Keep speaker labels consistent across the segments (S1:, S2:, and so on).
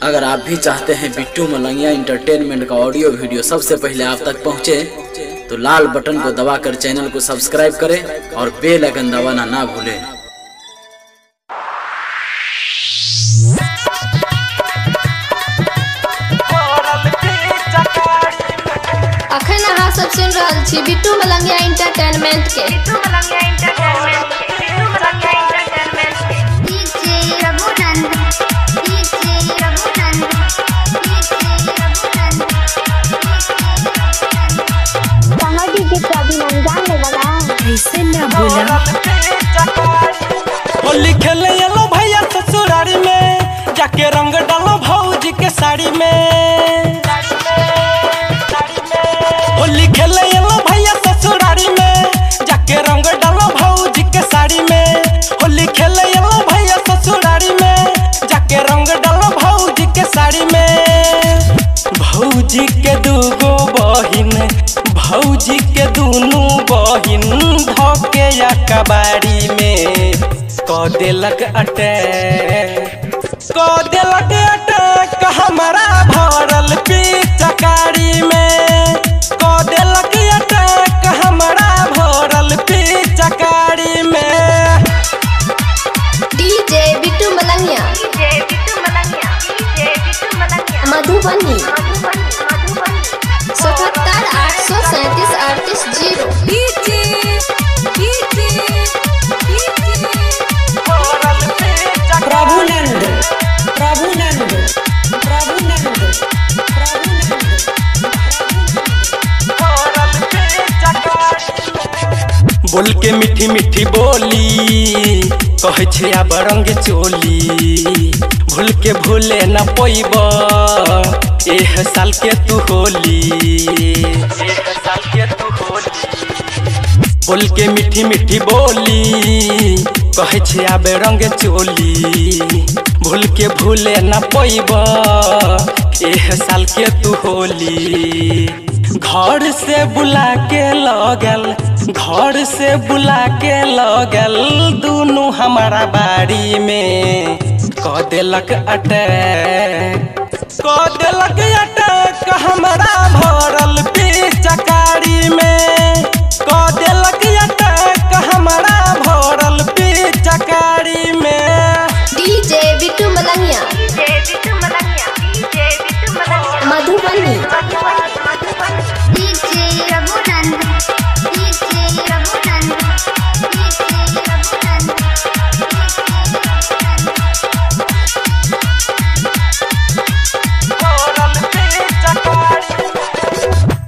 S1: अगर आप भी चाहते हैं बिट्टू मलंगिया इंटरटेनमेंट का ऑडियो वीडियो सबसे पहले आप तक पहुंचे, तो लाल बटन को दबाकर चैनल को सब्सक्राइब करें और बेल आइकन दबाना ना भूलें।
S2: अखन अहाँ सब सुन रहल छी बिट्टू मलंगिया इंटरटेनमेंट के।
S3: ऐसे ना बोला।
S4: होली खेले येलो भैया ससुरारी में, जाके रंग डालो भौजी के साड़ी में। होली खेले येलो भैया ससुरारी में, जाके रंग डालो भौजी के साड़ी में। होली खेले येलो भैया ससुरारी में, जाके रंग डालो भौजी के साड़ी में। भौजी के दूगो बहिन, भौजी के दूनू बहिन धोके या कबाड़ी में क देलक अटैक हमारा भरल पिचकारी में। क देलक अटैक हमारा भरल पिचकारी में।
S2: डीजे बिट्टू मलंगिया मधुबनी 77 837 38 0।
S4: बोल के मीठी मीठी बोली कहे छे आब रंग चोली। भूल के भूले न पैब एह साल के तू होली। बोल के मीठी मीठी बोली कहे छे आब रंग चोली। भूल के भूले न पैब एह साल के तू होली। घर से बुला के लगल, घर से बुला के लगल दोनों हमारा बाड़ी में क देलक अटैक हमारा भरल पिचकारी में। क देलक अटैक हमारा भरल पिचकारी में।
S2: डीजे बिट्टू मलंगिया मधुबनी।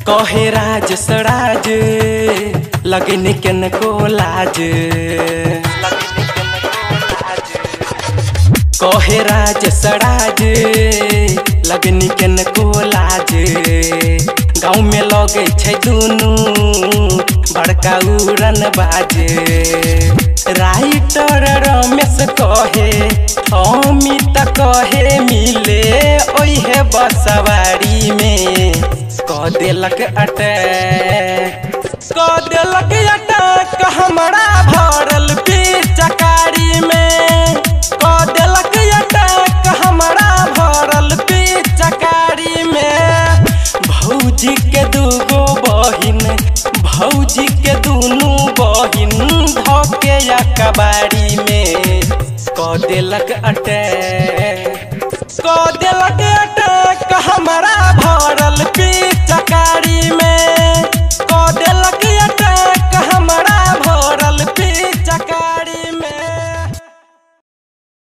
S4: कहे राज सराज लगन के न को लाज। कहे राज सराज लगन के न को लाज। गाँव में लगे छे दुनू बड़का उड़न बाजे। राइटर रमेश कहे अमित कहे मिले ओहे बसवारी में क देलक अटैक हमारा भरल पिचकारी में। क देलक अटैक हमारा भरल पिचकारी में। भौजी के दूगो बहिन, भौजी के दूनू बहिन धोके या कबाड़ी में क देलक अटैक